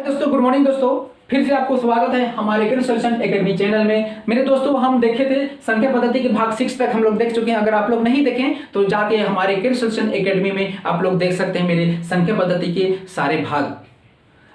दोस्तों good morning दोस्तों, फिर से आपको स्वागत है हमारे क्रिश सोल्यूशन एकेडमी चैनल में। मेरे दोस्तों हम देखे थे संख्या पद्धति के भाग 6 तक हम लोग देख चुके हैं। अगर आप लोग नहीं देखें तो जाके हमारे क्रिश सोल्यूशन एकेडमी में आप लोग देख सकते हैं मेरे संख्या पद्धति के सारे भाग।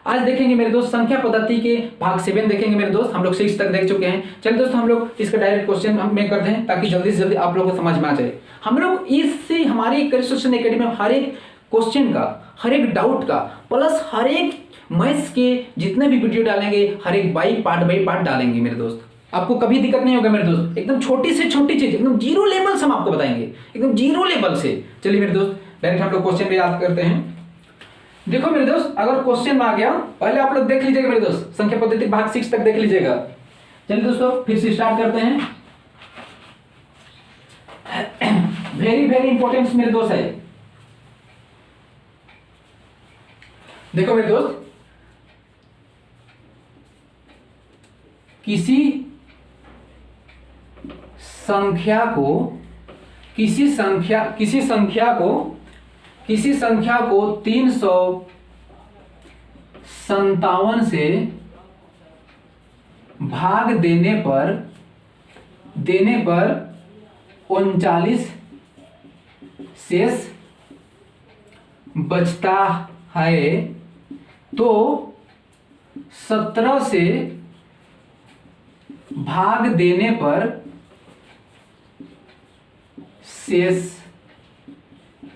आज देखेंगे मेरे दोस्त संख्या पद्धति के भाग 7 देखेंगे मेरे दोस्त। हम लोग 6 तक देख चुके हैं। चलिए दोस्तों हम लोग इसका डायरेक्ट क्वेश्चन में करते हैं ताकि जल्दी से जल्दी आप लोगों को समझ में आ जाए। हम लोग इससे हमारे क्रिश सोल्यूशन एकेडमी में हर एक क्वेश्चन का, हर एक डाउट का, प्लस हर एक मैथ्स के जितने भी वीडियो डालेंगे हर एक बाई पार्ट डालेंगे मेरे दोस्त। आपको कभी दिक्कत नहीं होगा मेरे दोस्त। एकदम छोटी से छोटी चीज, एकदम जीरो लेवल से हम आपको बताएंगे, एकदम जीरो लेवल से। चलिए मेरे दोस्त डायरेक्ट हम लोग क्वेश्चन पे याद करते हैं। देखो मेरे दोस्त, अगर क्वेश्चन में आ गया पहले आप लोग देख लीजिएगा मेरे दोस्त, संख्या पद्धति भाग 6 तक देख लीजिएगा। चलिए दोस्तों फिर से स्टार्ट करते हैं। वेरी इंपॉर्टेंट मेरे दोस्त है। देखो मेरे दोस्त, किसी संख्या को 357 से भाग देने पर 39 शेष बचता है, तो 17 से भाग देने पर शेष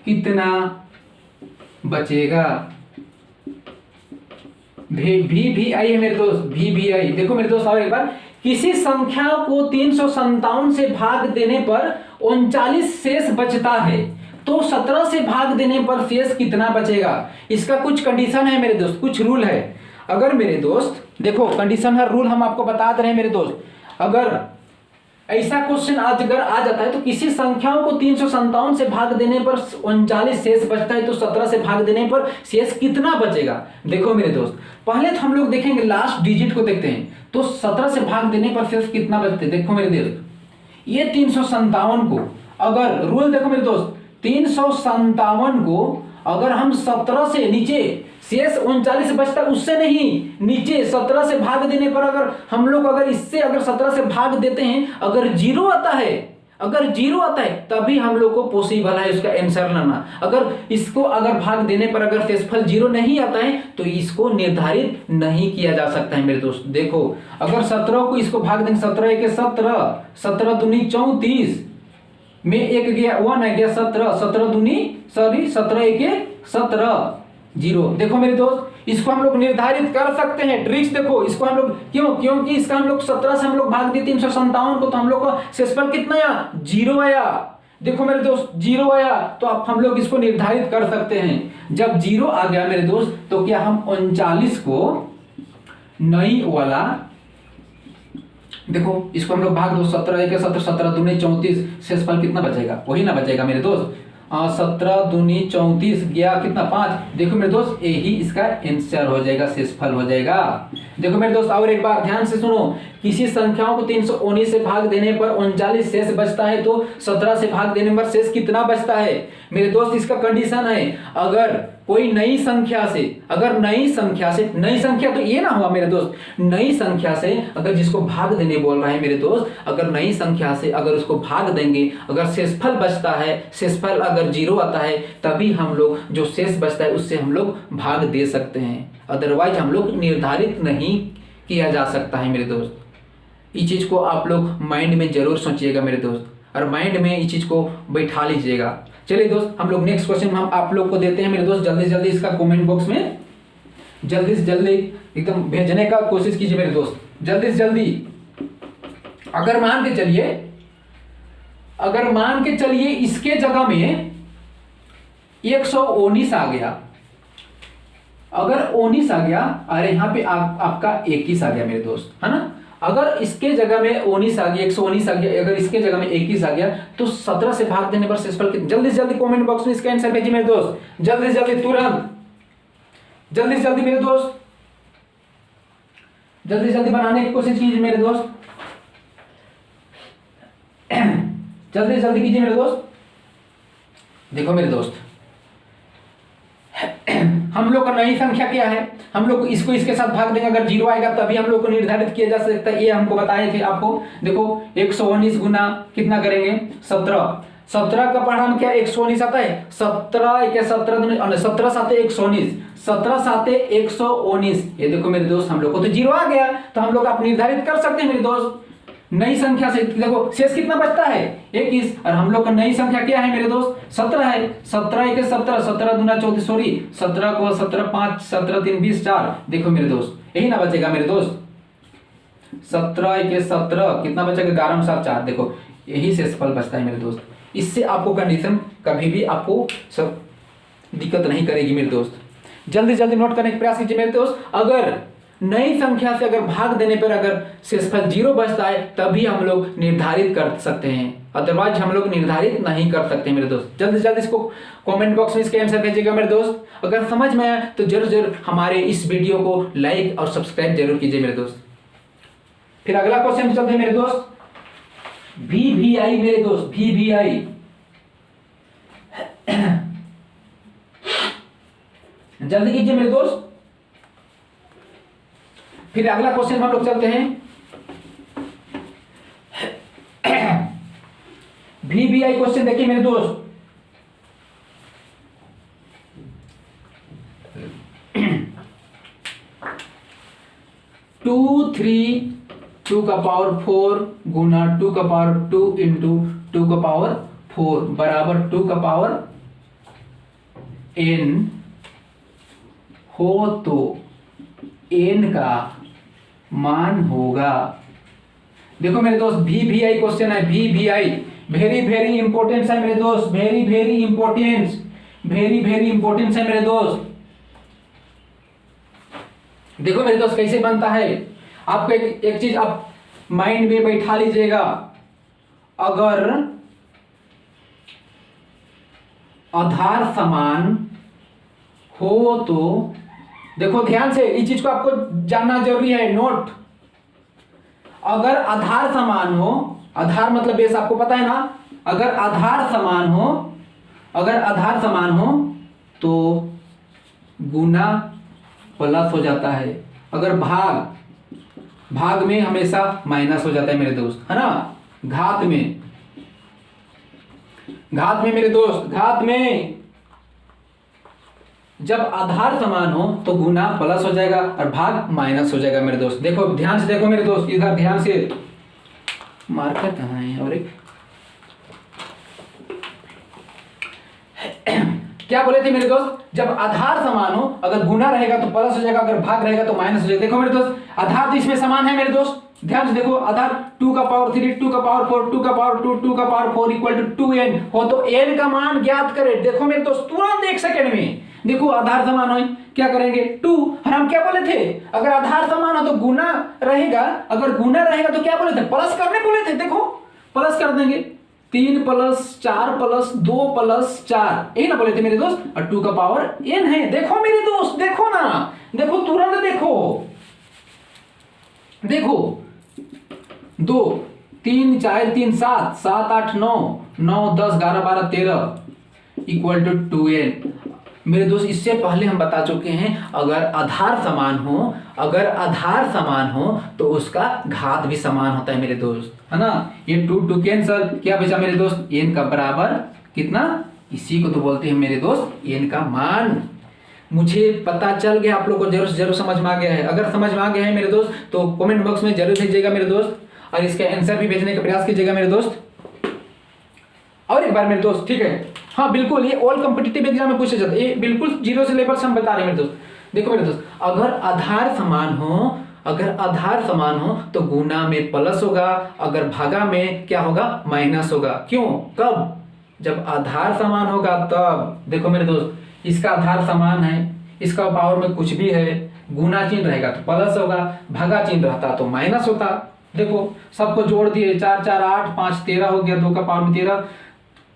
कितना बचेगा? भी आई है मेरे दोस्त, भी आई। देखो मेरे दोस्त और एक बार, किसी संख्या को 357 से भाग देने पर 39 शेष बचता है, तो 17 से भाग देने पर शेष कितना बचेगा? इसका कुछ कंडीशन है मेरे दोस्त, कुछ रूल है। अगर मेरे दोस्त देखो कंडीशन है, रूल हम आपको बता रहे हैं मेरे दोस्त। अगर ऐसा क्वेश्चन अगर आ जाता है तो किसी संख्याओं को 357 से भाग देने पर 39 शेष बचता है, तो 17 से भाग देने पर शेष कितना बचेगा? देखो मेरे दोस्त, पहले तो हम लोग देखेंगे लास्ट डिजिट को देखते हैं, तो 17 से भाग देने पर शेष कितना बचते हैं। देखो मेरे दोस्त, ये 357 को अगर रूल देखो मेरे दोस्त, 357 को अगर हम 17 से नीचे शेष 39 बचता है, उससे नहीं, नीचे 17 से भाग देने पर अगर हम लोग अगर इससे अगर 17 से भाग देते हैं, अगर जीरो आता है तभी हम लोग को पॉसिबल है इसका आंसर लाना। अगर इसको अगर भाग देने पर अगर शेषफल जीरो नहीं आता है तो इसको निर्धारित नहीं किया जा सकता है मेरे दोस्त। देखो अगर 17 को इसको भाग देंगे, 17 एक 17, 17 दूनी 34 में एक गया 1 आ गया 17, 17 दूनी 17 एक 17 जीरो। देखो मेरे दोस्त, इसको हम लोग निर्धारित कर सकते हैं। ट्रिक्स देखो, इसको हम लोग क्योंकि इसका हम लोग 17 से हम लोग भाग दिए 357 को, तो हम लोग का शेषफल कितना आया? जीरो आया। देखो मेरे दोस्त जीरो आया, तो अब हम लोग इसको निर्धारित कर सकते हैं। जब जीरो आ गया मेरे दोस्त, तो क्या हम 39 को नई वाला, देखो इसको हम लोग भाग दो, 17 एक 17, 17 दूनी 34, शेषफल कितना बचेगा? वही ना बचेगा मेरे दोस्त। 17 दूनी 34 गया कितना? 5। देखो मेरे दोस्त यही इसका आंसर हो जाएगा, शेषफल हो जाएगा। देखो मेरे दोस्त और एक बार ध्यान से सुनो, किसी संख्याओं को 319 से भाग देने पर 39 शेष बचता है, तो 17 से भाग देने पर शेष कितना बचता है? मेरे दोस्त इसका कंडीशन है, अगर कोई नई संख्या से नई संख्या तो ये ना हुआ मेरे दोस्त, नई संख्या से अगर जिसको भाग देने बोल रहा है मेरे दोस्त, अगर नई संख्या से अगर उसको भाग देंगे, अगर शेषफल बचता है, शेषफल अगर जीरो आता है, तभी हम लोग जो शेष बचता है उससे हम लोग भाग दे सकते हैं। अदरवाइज हम लोग निर्धारित नहीं किया जा सकता है मेरे दोस्त। इस चीज को आप लोग माइंड में जरूर सोचिएगा मेरे दोस्त, और माइंड में इस चीज को बैठा लीजिएगा। चलिए दोस्त हम लोग नेक्स्ट क्वेश्चन हम आप लोग को देते हैं मेरे दोस्त। जल्दी से जल्दी इसका कमेंट बॉक्स में जल्दी से जल्दी एकदम भेजने का कोशिश कीजिए मेरे दोस्त, जल्दी से जल्दी। अगर मान के चलिए इसके जगह में 119 आ गया, अगर 19 आ गया, अरे यहाँ पे आपका 21 आ गया मेरे दोस्त, है ना। अगर इसके जगह में 19 आ गया, 119 आ गया, अगर इसके जगह में 21 आ गया, तो 17 से भाग देने पर शेषफल कितना? जल्दी से जल्दी कमेंट बॉक्स में इसका आंसर भेजिए मेरे दोस्त, जल्दी से जल्दी, तुरंत, जल्दी से जल्दी मेरे दोस्त, जल्दी से जल्दी बनाने की कोशिश कीजिए मेरे दोस्त, जल्दी से जल्दी कीजिए मेरे दोस्त। देखो मेरे दोस्त हम लोग का नई संख्या क्या है, हम लोग इसको इसके साथ भाग देंगे, अगर 0 आएगा तभी हम लोग को निर्धारित किया जा सकता है। ये हमको बताए थे आपको। देखो 119 गुना कितना करेंगे 17, 17 का परिणाम क्या 119 आता है, 17 के 17 17 साते 119, 17 साते 119। ये देखो मेरे दोस्त हम लोग को तो 0 आ गया, तो हम लोग आप निर्धारित कर सकते हैं मेरे दोस्त नई संख्या से। देखो शेष कितना बचता है 21, और हम लोग का नई संख्या क्या है मेरे दोस्त 17 है। 17 के 17, 17 दूना 14, सॉरी 17 को 17 5, 17 3 20 4। देखो मेरे दोस्त यही ना बचेगा मेरे दोस्त, 17 के 17 कितना बचेगा 11 7 4। देखो यही शेषफल बचता है मेरे दोस्त। इससे आपको कंडीशन कभी भी आपको सब दिक्कत नहीं करेगी मेरे दोस्त। जल्दी जल्दी नोट करने का प्रयास कीजिए मेरे दोस्त। अगर नई संख्या से अगर भाग देने पर अगर शेषफल 0 बचता है तभी हम लोग निर्धारित कर सकते हैं, अदरवाइज हम लोग निर्धारित नहीं कर सकते मेरे दोस्त। जल्दी जल्दी इसको कमेंट बॉक्स में इसके आंसर भेजिएगा मेरे दोस्त। अगर समझ में आया तो जरूर जरूर हमारे इस वीडियो को लाइक और सब्सक्राइब जरूर कीजिए मेरे दोस्त। फिर अगला क्वेश्चन चलते हैं मेरे दोस्त, VBI मेरे दोस्त, VBI जल्दी कीजिए मेरे दोस्त। फिर अगला क्वेश्चन हम लोग चलते हैं, VBI क्वेश्चन देखिए मेरे दोस्त। टू 3 2 का पावर 4 गुना 2 का पावर 2 इंटू 2 का पावर 4 बराबर 2 का पावर n हो तो n का मान होगा। देखो मेरे दोस्त VBI क्वेश्चन है, VBI वेरी वेरी इंपॉर्टेंस है मेरे दोस्त, very very importance, very very importance है मेरे दोस्त। देखो मेरे दोस्त कैसे बनता है, आपको एक चीज आप माइंड में बैठा लीजिएगा। अगर आधार समान हो तो देखो ध्यान से इस चीज को आपको जानना जरूरी है, नोट। अगर आधार समान हो, आधार मतलब बेस आपको पता है ना, अगर आधार समान हो, अगर आधार समान हो तो गुना प्लस हो जाता है, अगर भाग में हमेशा माइनस हो जाता है मेरे दोस्त, है ना। घात में मेरे दोस्त, घात में जब आधार समान हो तो गुना प्लस हो जाएगा और भाग माइनस हो जाएगा मेरे दोस्त। देखो ध्यान से देखो मेरे दोस्त, इधर ध्यान से, मार्कर कहाँ है, और एक क्या बोले थे मेरे दोस्त, जब आधार समान हो अगर गुना रहेगा तो प्लस हो जाएगा, अगर भाग रहेगा तो माइनस हो जाएगा। देखो मेरे दोस्त आधार तो इसमें समान है मेरे दोस्त, ध्यान से देखो, आधार 2 का पावर 3 2 का पावर 4 2 का पावर 2 2 का पावर 4 इक्वल टू 2n हो तो n का मान ज्ञात करें। देखो मेरे दोस्त तुरंत 1 सेकंड में देखो आधार समान हो क्या करेंगे 2, और हम क्या बोले थे, अगर आधार समान हो तो गुना रहेगा, अगर गुना रहेगा तो क्या बोले थे, प्लस करने बोले थे। देखो प्लस कर देंगे, 3 + 4 + 2 + 4 यही ना बोले थे मेरे दोस्त, और 2 का पावर n है। देखो मेरे दोस्त, देखो ना, देखो तुरंत देखो, देखो 2 3 4 3 7 7 8 9 9 10 11 12 13 इक्वल टू 2n मेरे दोस्त। इससे पहले हम बता चुके हैं अगर आधार समान हो, अगर आधार समान हो तो उसका घात भी समान होता है मेरे दोस्त, है ना। ये 2 कैंसल, क्या बचा मेरे दोस्त, n का बराबर कितना, इसी को तो बोलते हैं मेरे दोस्त n का मान। मुझे पता चल गया आप लोग को जरूर समझ में आ गया है। अगर समझ में आ गया है मेरे दोस्त तो कमेंट बॉक्स में जरूर भेजिएगा मेरे दोस्त, और इसका आंसर भी भेजने का प्रयास कीजिएगा मेरे दोस्त। और एक बार मेरे दोस्त, ठीक है, हाँ बिल्कुल, ये ऑल कॉम्पिटिटिव एग्जाम में पूछा जाता है, ये बिल्कुल 0 से लेवल से हम बता रहे हैं मेरे दोस्त। देखो मेरे दोस्त अगर आधार समान हो, अगर आधार समान हो तो गुना में प्लस होगा, अगर भागा में क्या होगा, माइनस होगा। क्यों, कब, जब आधार समान होगा तब। देखो मेरे दोस्त इसका आधार समान है, इसका पावर में कुछ भी है, गुना चिन्ह रहेगा तो प्लस होगा, भागा चिन्ह रहता तो माइनस होता। देखो सबको जोड़ दिए, 4 4 8 5 13 हो गया, 2 का पावर में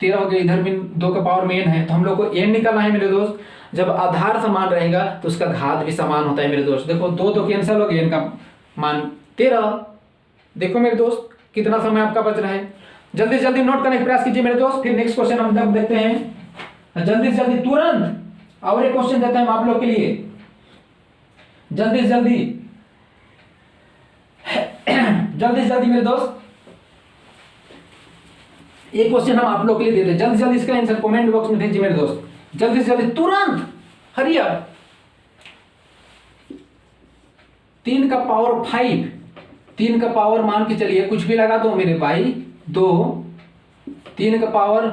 13 हो गया, इधर भी 2 का पावर में n है, तो हम लोग को n निकालना है मेरे दोस्त। जब आधार समान रहेगा तो उसका घात भी समान होता है मेरे दोस्त। देखो 2 कैंसिल हो गया, n का मान 13। देखो मेरे दोस्त कितना समय आपका बच रहा है, जल्दी नोट करने का प्रयास कीजिए मेरे दोस्त। फिर नेक्स्ट क्वेश्चन हम जब देखते हैं, जल्दी से जल्दी और एक क्वेश्चन देते हैं हम आप लोग के लिए, जल्दी से जल्दी जल्दी से जल्दी मेरे दोस्त, एक क्वेश्चन हम आप लोग के लिए देते हैं, जल्दी जल्दी इसका आंसर कमेंट बॉक्स में भेजिए मेरे दोस्त, जल्दी से जल्दी, तुरंत, हरी अप। 3 का पावर 5, 3 का पावर मान के चलिए कुछ भी लगा दो मेरे भाई, 2, 3 का पावर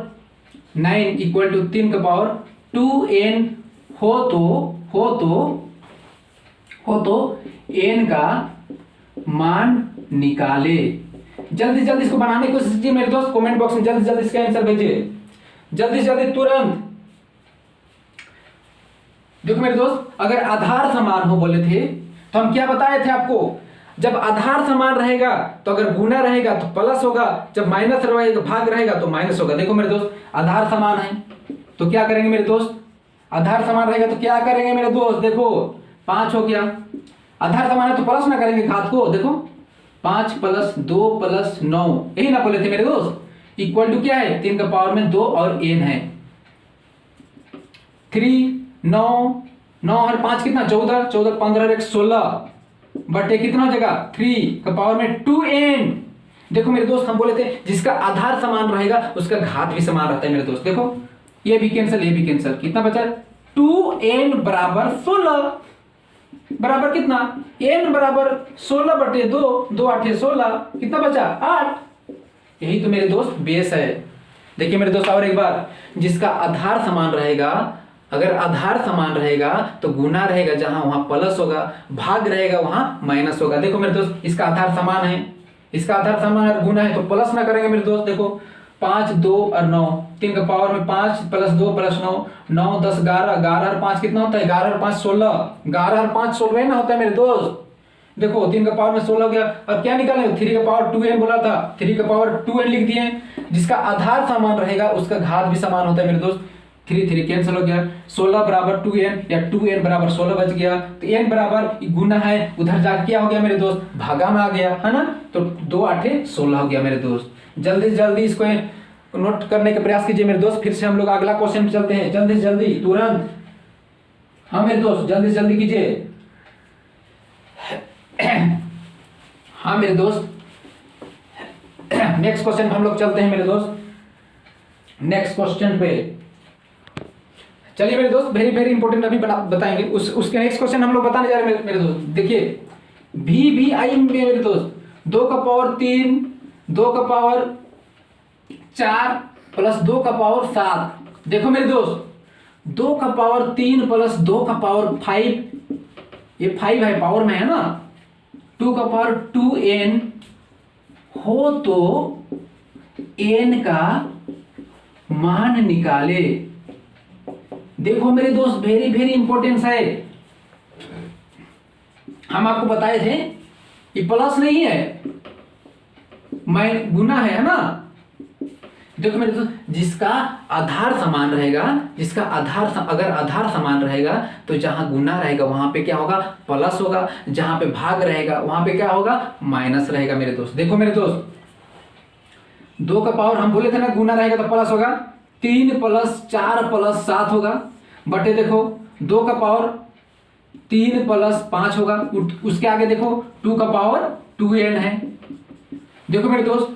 9 इक्वल टू 3 का पावर 2n हो तो n का मान निकाले। जल्दी जल्दी इसको बनाने की कोशिश कीजिए मेरे दोस्त, कमेंट बॉक्स में जल्दी जल्दी इसका आंसर भेजिए, जल्दी जल्दी, तुरंत। देखो मेरे दोस्त, अगर आधार समान हो बोले थे तो हम क्या बताए थे आपको, जब आधार समान रहेगा तो अगर गुना रहेगा तो प्लस होगा, जब माइनस रहेगा भाग रहेगा तो माइनस होगा। देखो मेरे दोस्त, आधार समान है तो क्या करेंगे मेरे दोस्त, आधार समान रहेगा तो क्या करेंगे मेरे दोस्त, देखो 5 हो गया, आधार समान है तो प्लस ना करेंगे घात को, देखो 5 + 2 + 9, यही ना बोले थे मेरे दोस्त, इक्वल टू क्या है, 3 का पावर में 2 और n है, 3, 9 और 5 कितना, 14, 14, 15 और 1, 16 बटे कितना जगह, 3 का पावर में 2n। देखो मेरे दोस्त, हम बोले थे जिसका आधार समान रहेगा उसका घात भी समान रहता है मेरे दोस्त। देखो ये भी कैंसिल, ये भी कैंसिल, कितना बचा, 2n बराबर 16, बराबर कितना, n बराबर 16 बटे 2, 2 8 16, कितना बचा, 8। यही तो मेरे दोस्त बेस है। देखिए मेरे दोस्त, और एक बार, जिसका आधार समान रहेगा, अगर आधार समान रहेगा तो गुना रहेगा जहां वहां प्लस होगा, भाग रहेगा वहां माइनस होगा। देखो मेरे दोस्त, इसका आधार समान है, इसका आधार समान और गुना है तो प्लस ना करेंगे मेरे दोस्त। देखो 5, 2 और 9, 3 का पावर में 5 + 2 + 9, 9, 10, 11, 11 और 5 कितना होता है, 11 और 5 16, 11 और 5 16 ना होता है मेरे दोस्त। देखो 3 का पावर में 16 हो गया, अब क्या निकालेंगे, 3 का पावर 2n बोला था, 3 का पावर 2n लिख दिए। जिसका आधार समान रहेगा उसका घात भी समान होता है मेरे दोस्त, 3 3 कैंसिल हो गया, 16 बराबर 2n या 2n बराबर 16 बच गया, तो n बराबर गुना है, उधर जाके क्या हो गया मेरे दोस्त, भागा में आ गया है ना, तो 2 8 16 हो गया मेरे दोस्त। जल्दी से जल्दी इसको नोट करने का प्रयास कीजिए मेरे दोस्त, फिर से हम लोग अगला क्वेश्चन चलते हैं, जल्दी से जल्दी, तुरंत, हाँ मेरे दोस्त जल्दी से जल्दी कीजिए। हाँ मेरे दोस्त, नेक्स्ट क्वेश्चन हम लोग चलते हैं मेरे दोस्त, नेक्स्ट क्वेश्चन पे चलिए मेरे दोस्त, वेरी वेरी इंपॉर्टेंट अभी बताएंगे, उसके नेक्स्ट क्वेश्चन हम लोग बताने जा रहे हैं मेरे दोस्त। देखिए VBI में मेरे दोस्त, 2 का पावर 3, 2 का पावर 4 + 2 का पावर 7। देखो मेरे दोस्त, 2 का पावर 3 + 2 का पावर 5, ये 5 है पावर में है ना, 2 का पावर 2n हो तो n का मान निकाले। देखो मेरे दोस्त, वेरी वेरी इंपॉर्टेंस है, हम आपको बताए थे ये प्लस नहीं है, गुना है ना। देखो मेरे दोस्त, जिसका आधार समान रहेगा, जिसका आधार अगर आधार समान रहेगा तो जहां गुना रहेगा वहां पे क्या होगा, प्लस होगा, जहां पे भाग रहेगा वहां पे क्या होगा, माइनस रहेगा मेरे दोस्त। देखो मेरे दोस्त, 2 का पावर हम बोले थे ना गुना रहेगा तो प्लस होगा, 3 + 4 + 7 होगा, बटे देखो 2 का पावर 3 + 5 होगा, उसके आगे देखो 2 का पावर 2n है। देखो मेरे दोस्त,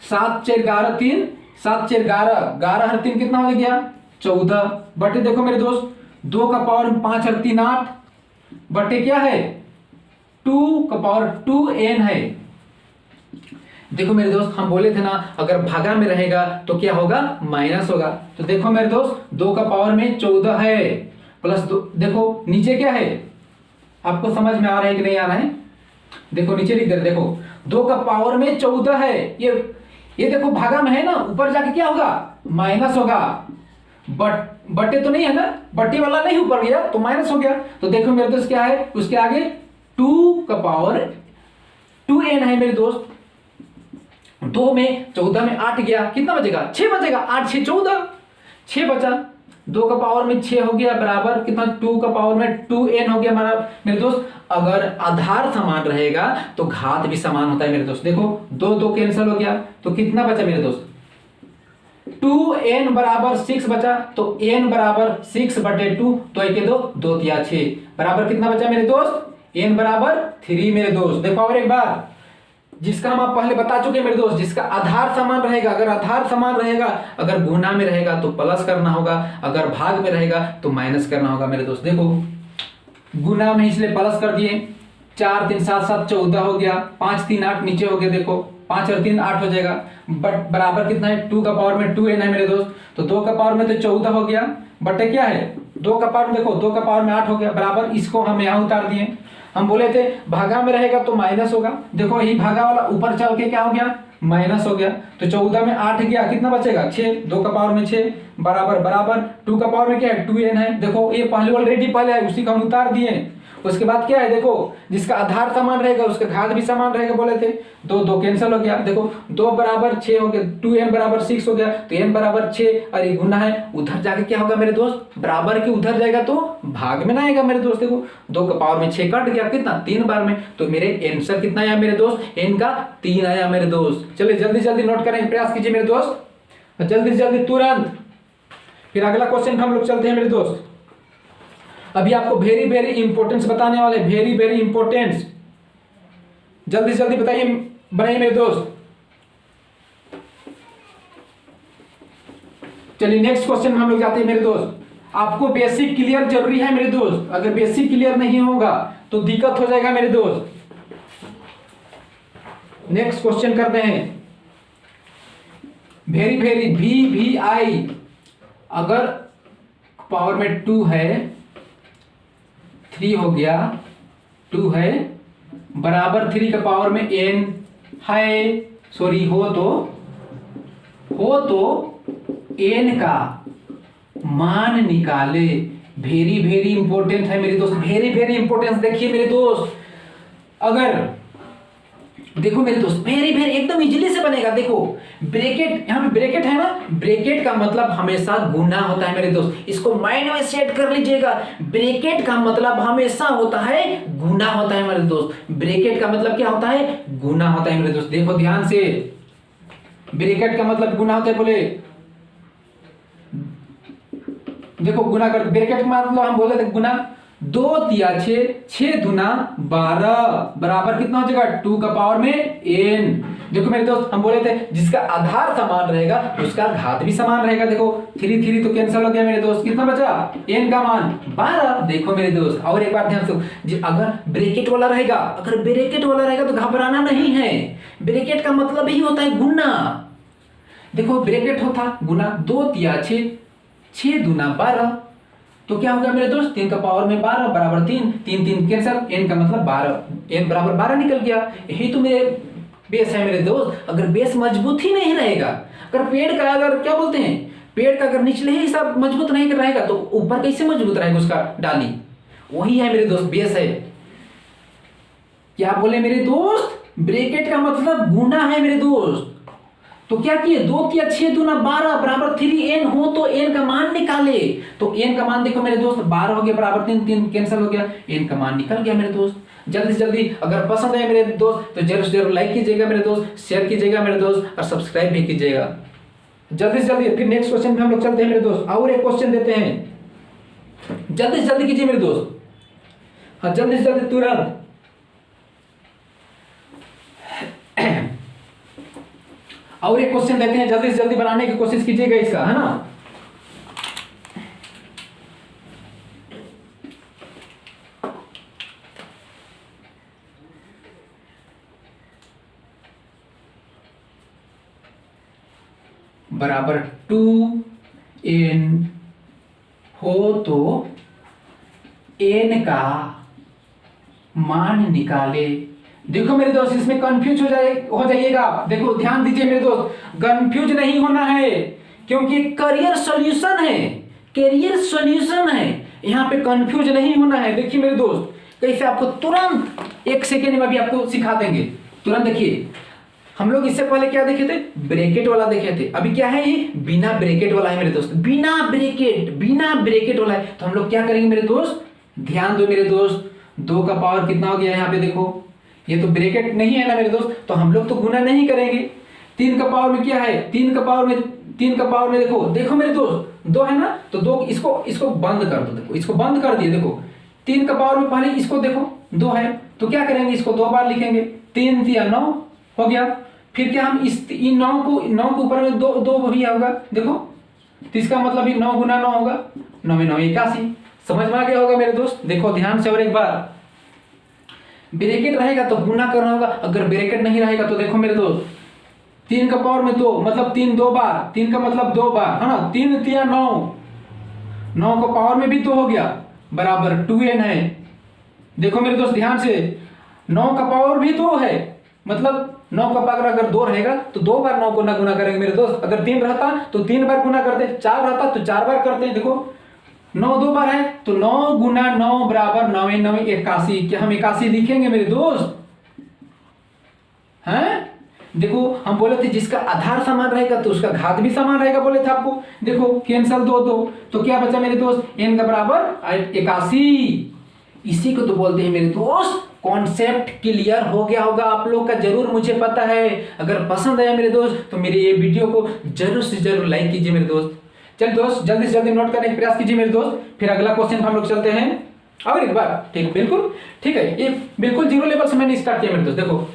7 4 11 3, 7 4 11, 11 और 3 कितना हो गया, 14, बटे देखो मेरे दोस्त 2 का पावर 5 और 3 8, बटे क्या है, 2 का पावर 2n है। देखो मेरे दोस्त, हम बोले थे ना अगर भागा में रहेगा तो क्या होगा, माइनस होगा। तो देखो मेरे दोस्त, 2 का पावर में 14 है प्लस 2, देखो नीचे क्या है, आपको समझ में आ रहा है कि नहीं आ रहा है, देखो नीचे लिख दे, देखो 2 का पावर में 14 है, ये देखो भागा में है ना, ऊपर जाके क्या होगा, माइनस होगा, बटे तो नहीं है ना, बटे वाला नहीं ऊपर गया तो माइनस हो गया। तो देखो मेरे दोस्त क्या है, उसके आगे 2 का पावर 2n है मेरे दोस्त, 2 में 14 में 8 गया, कितना बचेगा, 6 बचेगा, 8 6 14, 6 बचा, 2 का पावर में 6 हो गया बराबर कितना, 2 का पावर में 2n हो गया हमारा मेरे दोस्त। अगर आधार समान रहेगा तो घात भी समान होता है मेरे दोस्त। देखो 2 2 कैंसिल हो गया तो कितना बचा मेरे दोस्त, 2n बराबर 6 बचा, तो n बराबर 6/2, तो 1 के 2 2 तिया 6 बराबर कितना बचा मेरे दोस्त, n बराबर 3 मेरे दोस्त। देखो और एक बार, जिसका हम आप पहले बता चुके मेरे दोस्त, जिसका आधार समान रहेगा, अगर आधार समान रहेगा, अगर गुना में रहेगा तो प्लस करना होगा, अगर भाग में रहेगा तो माइनस करना होगा मेरे दोस्त। देखो गुना में इसलिए प्लस कर दिए, 4 3 7 7 14 हो गया, 5 3 8 नीचे हो गया, देखो 5 और 3 8 हो जाएगा, बट बराबर कितना है, 2 का पावर में 2n है मेरे दोस्त, तो 2 का पावर में तो 14 हो गया, बटे क्या है 2 का पावर में, देखो 2 का पावर में 8 हो गया, बराबर इसको हम यहाँ उतार दिए। हम बोले थे भागा में रहेगा तो माइनस होगा, देखो यही भागा वाला ऊपर चल के क्या हो गया, माइनस हो गया, तो 14 में 8 गया, कितना बचेगा 6, 2 का पावर में 6 बराबर बराबर 2 का पावर में क्या है 2n है, देखो ये पहले ऑलरेडी पहले है उसी को हम उतार दिए। उसके बाद क्या है, देखो जिसका आधार समान रहेगा उसका घात भी समान रहेगा, बोले थे 2 2 कैंसिल हो गया, देखो 2 बराबर 6 हो गया, 2n बराबर 6 हो गया, तो n बराबर 6 और ये गुना है, उधर जाके क्या होगा मेरे दोस्त, बराबर के उधर जाएगा तो भाग में ना आएगा मेरे दोस्त। देखो 2 का पावर में 6 कट गया, कितना 3 बार में, तो मेरे आंसर कितना आया मेरे दोस्त, n का 3 आया मेरे दोस्त। चलिए जल्दी जल्दी नोट करने का प्रयास कीजिए मेरे दोस्त, जल्दी जल्दी तुरंत। फिर अगला क्वेश्चन हम लोग चलते हैं मेरे दोस्त। अभी आपको वेरी वेरी इंपॉर्टेंस बताने वाले, वेरी वेरी इंपॉर्टेंस, जल्दी जल्दी बताइए, बनाइए मेरे दोस्त। चलिए नेक्स्ट क्वेश्चन में हम लोग जाते हैं मेरे दोस्त। आपको बेसिक क्लियर जरूरी है मेरे दोस्त, अगर बेसिक क्लियर नहीं होगा तो दिक्कत हो जाएगा मेरे दोस्त। नेक्स्ट क्वेश्चन करते हैं, वेरी वेरी VVI अगर पावर में 2 है, 3 हो गया, 2 है बराबर 3 का पावर में n है, सॉरी हो तो n का मान निकाले। वेरी वेरी इंपॉर्टेंट है मेरे दोस्त, वेरी वेरी इंपॉर्टेंस। देखिए मेरे दोस्त, अगर देखो मेरे दोस्त वेरी वेरी एकदम इजीली से बनेगा। देखो ब्रैकेट, यहाँ पे ब्रैकेट है ना, ब्रैकेट का मतलब हमेशा गुना होता है मेरे दोस्त, इसको माइंड में सेट कर लीजिएगा। ब्रैकेट का मतलब हमेशा होता है गुना होता है मेरे दोस्त, ब्रैकेट का मतलब क्या होता है, गुना होता है मेरे दोस्त। देखो ध्यान से, ब्रैकेट का मतलब गुना होता है, बोले देखो गुना कर, ब्रैकेट का मतलब हम बोले थे गुना, 2 तिया 6, 6 दूना 12 बराबर कितना हो जाएगा 2 का पावर में n। देखो मेरे दोस्त हम बोले थे जिसका आधार समान रहेगा उसका घात भी समान रहेगा। देखो 3 3 तो कैंसिल हो गया मेरे दोस्त, कितना बचा n का मान 12। देखो मेरे दोस्त और एक बार ध्यान से, अगर ब्रैकेट वाला रहेगा, अगर ब्रैकेट वाला रहेगा तो घबराना नहीं है, ब्रैकेट का मतलब ही होता है गुना। देखो ब्रैकेट होता गुना, 2 तिया 6, 6 दूना 12, तो क्या होगा मेरे दोस्त 3 का पावर में 12 बराबर 3, 3 3 कैंसिल, n का मतलब 12, n बराबर 12 निकल गया। यही तो मेरे बेस है मेरे दोस्त। अगर बेस मजबूत ही नहीं रहेगा, अगर पेड़ का, अगर क्या बोलते हैं, पेड़ का अगर निचले ही सब मजबूत नहीं रहेगा तो ऊपर कैसे मजबूत रहेगा उसका डाली, वही है मेरे दोस्त बेस है। क्या बोले मेरे दोस्त, ब्रैकेट का मतलब गुना है मेरे दोस्त। तो क्या किए, 2 तिया 6 दूना 12 बराबर 3n हो तो n का मान निकाले, तो n का मान देखो मेरे दोस्त 12 हो गया बराबर 3, 3 कैंसिल हो गया, n का मान निकल गया मेरे दोस्त। जल्दी से जल्दी, अगर पसंद है मेरे दोस्त तो जरूर से जरूर लाइक कीजिएगा मेरे दोस्त, शेयर कीजिएगा मेरे दोस्त और सब्सक्राइब भी कीजिएगा। जल्दी से जल्दी फिर नेक्स्ट क्वेश्चन में हम लोग चलते हैं मेरे दोस्त, और एक क्वेश्चन देते हैं, जल्दी से जल्दी कीजिए मेरे दोस्त, हाँ जल्दी से जल्दी तुरंत। और एक क्वेश्चन देते हैं, जल्दी से जल्दी बनाने की कोशिश कीजिएगा इसका, है ना। बराबर 2n हो तो n का मान निकाले। देखो मेरे दोस्त इसमें कंफ्यूज हो जाइएगा। देखो ध्यान दीजिए मेरे दोस्त, कंफ्यूज नहीं होना है क्योंकि करियर सॉल्यूशन है, करियर सॉल्यूशन है, यहाँ पे कंफ्यूज नहीं होना है। देखिए मेरे दोस्त कैसे आपको तुरंत 1 सेकेंड में भी आपको सिखा देंगे। तुरंत देखिए, हम लोग इससे पहले क्या देखे थे, ब्रैकेट वाला देखे थे, अभी क्या है ये बिना ब्रैकेट वाला है मेरे दोस्त, बिना ब्रैकेट वाला है। तो हम लोग क्या करेंगे मेरे दोस्त, ध्यान दो मेरे दोस्त, 2 का पावर कितना हो गया यहाँ पे, देखो ये तो ब्रैकेट नहीं है ना मेरे दोस्त, तो हम लोग तो गुना नहीं करेंगे। 3 का पावर में क्या है, 3 का पावर में 3 का पावर में देखो देखो मेरे दोस्त 2 है ना, तो 2 इसको बंद कर दो। देखो इसको बंद कर दिए। देखो 3 का पावर में पहले इसको देखो 2 है, तो क्या करेंगे, इसको 2 बार लिखेंगे। 3 3 9 हो गया। फिर क्या हम इन 9 के ऊपर में 2 भी होगा। देखो तो इसका मतलब ही 9 गुना 9 होगा, 9 में 9 81। समझ में आ गया होगा मेरे दोस्त। देखो ध्यान से और एक बार, ब्रैकेट रहेगा तो गुना करना होगा, अगर ब्रैकेट नहीं रहेगा तो देखो मेरे दोस्त 3 का पावर में 2 मतलब 3 2 बार, 3 का मतलब 2 बार है ना, 3 3 9, 9 का पावर में भी 2 हो गया बराबर 2n है। देखो मेरे दोस्त ध्यान से, 9 का पावर भी 2 है, मतलब 9 का पावर अगर 2 रहेगा तो 2 बार 9 को ना गुना करेंगे मेरे दोस्त। अगर 3 रहता तो 3 बार गुना करते, 4 रहता तो 4 बार करते। देखो 9 2 बार है तो 9 गुना 9 बराबर 9 9 81। क्या हम 81 लिखेंगे मेरे दोस्त? हैं? देखो हम बोले थे जिसका आधार समान रहेगा तो उसका घात भी समान रहेगा, बोले थे आपको। देखो कैंसल 2 2, तो क्या बचा मेरे दोस्त, n का बराबर 81। इसी को तो बोलते हैं मेरे दोस्त कॉन्सेप्ट क्लियर हो गया होगा आप लोग का, जरूर मुझे पता है। अगर पसंद आया मेरे दोस्त तो मेरे ये वीडियो को जरूर से जरूर लाइक कीजिए मेरे दोस्त। चल दोस्त जल्दी से जल्दी नोट करने का प्रयास कीजिए मेरे दोस्त। फिर अगला क्वेश्चन हम लोग चलते हैं और एक बार, ठीक बिल्कुल ठीक है। ये बिल्कुल 0 लेवल से मैंने स्टार्ट किया मेरे दोस्त। देखो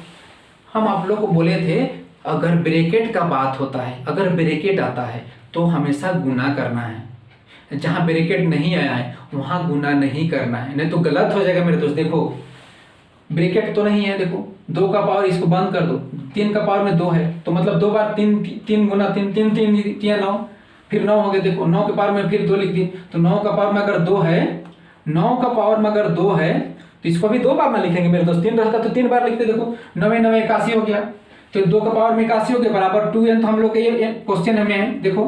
हम आप लोग को बोले थे अगर ब्रैकेट का बात होता है, अगर ब्रैकेट आता है तो हमेशा गुना करना है, जहां ब्रैकेट नहीं आया है वहां गुना नहीं करना है, नहीं तो गलत हो जाएगा मेरे दोस्त। देखो ब्रैकेट तो नहीं है, देखो 2 का पावर इसको बंद कर दो, 3 का पावर में 2 है तो मतलब 2 बार 3 गुना 3 3 3 3 9, फिर 9 हो गया। देखो 9 के पावर में फिर 2 लिख दिए, तो 9 का पावर में अगर 2 है, 9 का पावर में अगर 2 है तो इसको भी 2 बार ना लिखेंगे मेरे दोस्त। 3 रहता तो 3 बार लिखते। देखो 9 9 81 हो गया, तो 2 का पावर में 81 हो गया बराबर 2n। तो हम लोग ये क्वेश्चन में है, देखो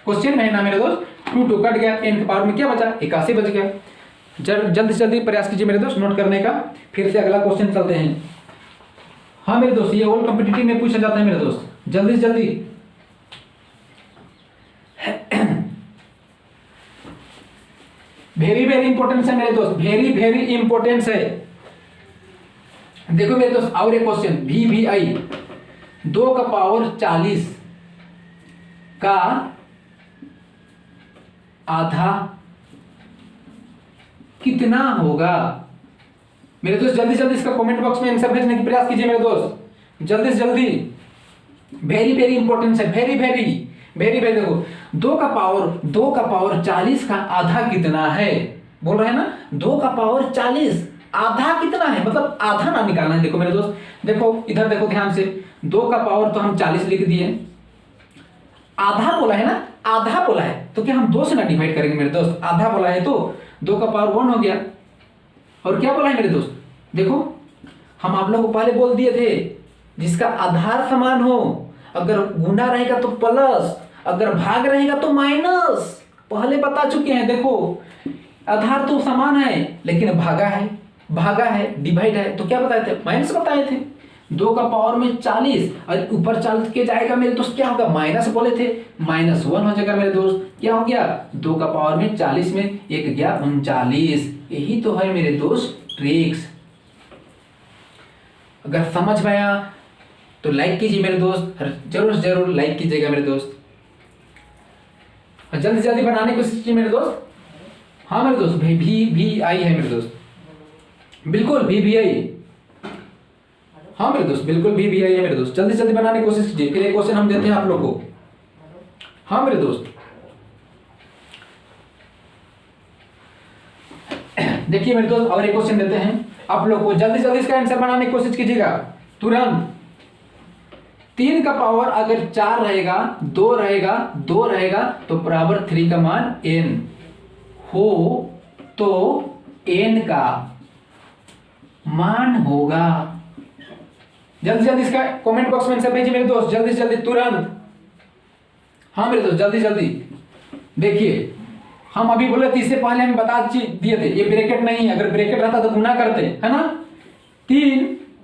क्वेश्चन में है ना मेरे दोस्त, 2 2 कट गया, n के पावर में क्या बचा 81 बच गया। जल्दी से जल्दी प्रयास कीजिए मेरे दोस्त नोट करने का। फिर से अगला क्वेश्चन चलते हैं। हाँ मेरे दोस्त ये ऑल कॉम्पिटिटिव में पूछा जाता है मेरे दोस्त, जल्दी से जल्दी। वेरी वेरी इंपॉर्टेंस है मेरे दोस्त, वेरी वेरी इंपॉर्टेंस है। देखो मेरे दोस्त और एक क्वेश्चन, VBI 2 का पावर 40 का आधा कितना होगा मेरे दोस्त? जल्दी जल्दी इसका कमेंट बॉक्स में आंसर भेजने का प्रयास कीजिए मेरे दोस्त, जल्दी से जल्दी। वेरी वेरी इंपॉर्टेंस है, वेरी वेरी वेरी वेरी। देखो 2 का पावर 40 का आधा कितना है, बोल रहे हैं ना 2 का पावर 40 आधा कितना है, मतलब आधा ना निकालना है। देखो मेरे दोस्त, देखो इधर देखो ध्यान से, 2 का पावर तो हम 40 लिख दिए, आधा बोला है ना, आधा बोला है तो क्या हम 2 से ना डिवाइड करेंगे मेरे दोस्त? आधा बोला है तो 2 का पावर 1 हो गया। और क्या बोला है मेरे दोस्त, देखो हम आप लोगों को पहले बोल दिए थे जिसका आधार समान हो, अगर गुना रहेगा तो प्लस, अगर भाग रहेगा तो माइनस, पहले बता चुके हैं। देखो आधार तो समान है लेकिन भागा है डिवाइड है, तो क्या बताए थे, माइनस बताए थे। 2 का पावर में 40 और ऊपर चल के जाएगा मेरे दोस्त, क्या होगा, माइनस बोले थे, -1 हो जाएगा मेरे दोस्त। क्या हो गया, 2 का पावर में 40 में 1 गया 39। यही तो है मेरे दोस्त ट्रिक्स। अगर समझ में आया तो लाइक कीजिए मेरे दोस्त, जरूर जरूर लाइक कीजिएगा मेरे दोस्त, जल्दी जल्दी बनाने की कोशिश कीजिए मेरे दोस्त। हाँ मेरे दोस्त VBI है मेरे दोस्त, बिल्कुल VBI। हाँ मेरे दोस्त बिल्कुल VBI है मेरे दोस्त, जल्दी जल्दी बनाने की कोशिश कीजिए। फिर एक क्वेश्चन हम देते हैं आप लोग को। हाँ मेरे दोस्त देखिए मेरे दोस्त और एक क्वेश्चन देते हैं आप लोग को, जल्दी जल्दी इसका आंसर बनाने की कोशिश कीजिएगा तुरंत। 3 का पावर अगर 4 रहेगा, 2 रहेगा तो बराबर 3 का मान n हो तो n का मान होगा। जल्दी जल्दी इसका कमेंट बॉक्स में आंसर भेजिए मेरे दोस्त, जल्दी से जल्दी तुरंत। हाँ मेरे दोस्त जल्दी जल्दी। देखिए हम अभी बोले थे, इससे पहले हम बता दिए थे ये ब्रैकेट नहीं है, अगर ब्रैकेट रहता तो गुना करते, है ना।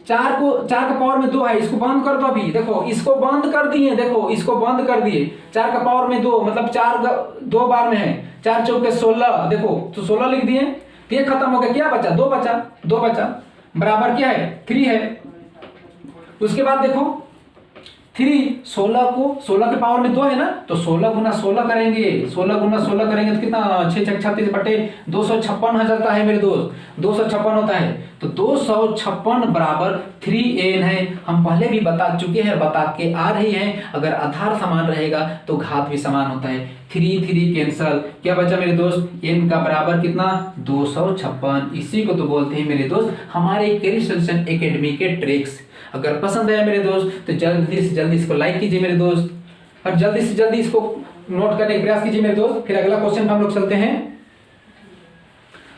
4 का पावर में 2 है, इसको बंद कर दो अभी। देखो इसको बंद कर दिए, देखो इसको बंद कर दिए। 4 का पावर में 2 मतलब 4 2 बार में है, 4 चौके 16, देखो तो 16 लिख दिए, तो ये खत्म हो गया। क्या बचा, 2 बचा बराबर क्या है 3 है। उसके बाद देखो 3 16 को 16 के पावर में 2 है ना, तो 16 गुना 16 करेंगे, 16 गुना 16 करेंगे तो कितना 6 6 36 बटे 256 आ जाता है मेरे दोस्त, 256 होता है। तो 256 बराबर 3n है। हम पहले भी बता चुके हैं, बता के आ रही हैं, अगर आधार समान रहेगा तो घात भी समान होता है। 3 3 कैंसल, क्या बचा मेरे दोस्त, n का बराबर कितना 256। इसी को तो बोलते हैं मेरे दोस्त हमारे कैरियर सॉल्यूशन एकेडमी के ट्रिक्स। अगर पसंद आया मेरे दोस्त तो जल्दी से जल्दी इसको लाइक कीजिए मेरे दोस्त, और जल्दी से जल्दी इसको नोट करने का प्रयास कीजिए मेरे दोस्त। फिर अगला क्वेश्चन हम लोग चलते हैं।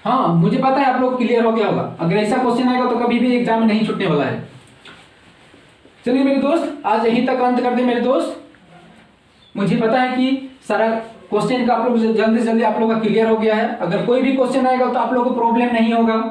हाँ, मुझे पता है आप लोग क्लियर हो गया होगा, अगर ऐसा क्वेश्चन आएगा तो कभी भी एग्जाम में नहीं छूटने वाला है। चलिए मेरे दोस्त, आज यहीं तक अंत कर दे मेरे दोस्त। मुझे पता है कि सारा क्वेश्चन का आप लोग जल्दी से जल्दी आप लोग का क्लियर हो गया है। अगर कोई भी क्वेश्चन आएगा तो आप लोग को प्रॉब्लम नहीं होगा।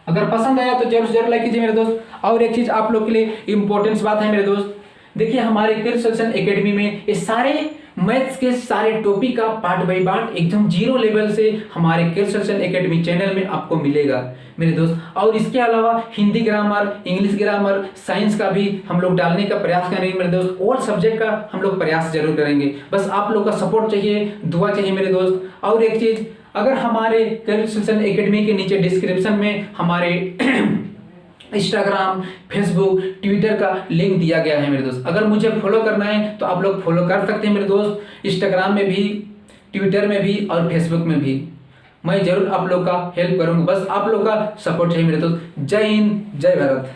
अगर पसंद आया तो जरूर से जरूर लाइक कीजिए मेरे दोस्त। और एक चीज आप लोग के लिए इंपॉर्टेंट बात है मेरे दोस्त, देखिए हमारे कैरियर सॉल्यूशन एकेडमी में ये सारे मैथ्स के सारे टॉपिक का पार्ट बाय पार्ट एकदम जीरो लेवल से हमारे कैरियर सॉल्यूशन एकेडमी चैनल में आपको मिलेगा मेरे दोस्त। और इसके अलावा Hindi grammar, English grammar, science का भी हम लोग डालने का प्रयास करेंगे मेरे दोस्त। ऑल सब्जेक्ट का हम लोग प्रयास जरूर करेंगे, बस आप लोग का सपोर्ट चाहिए, दुआ चाहिए मेरे दोस्त। और एक चीज, अगर हमारे कैरियर सॉल्यूशन एकेडमी के नीचे डिस्क्रिप्शन में हमारे इंस्टाग्राम, फेसबुक, ट्विटर का लिंक दिया गया है मेरे दोस्त। अगर मुझे फॉलो करना है तो आप लोग फॉलो कर सकते हैं मेरे दोस्त, इंस्टाग्राम में भी, ट्विटर में भी और फेसबुक में भी। मैं जरूर आप लोग का हेल्प करूंगा, बस आप लोग का सपोर्ट चाहिए मेरे दोस्त। जय हिंद, जय भारत।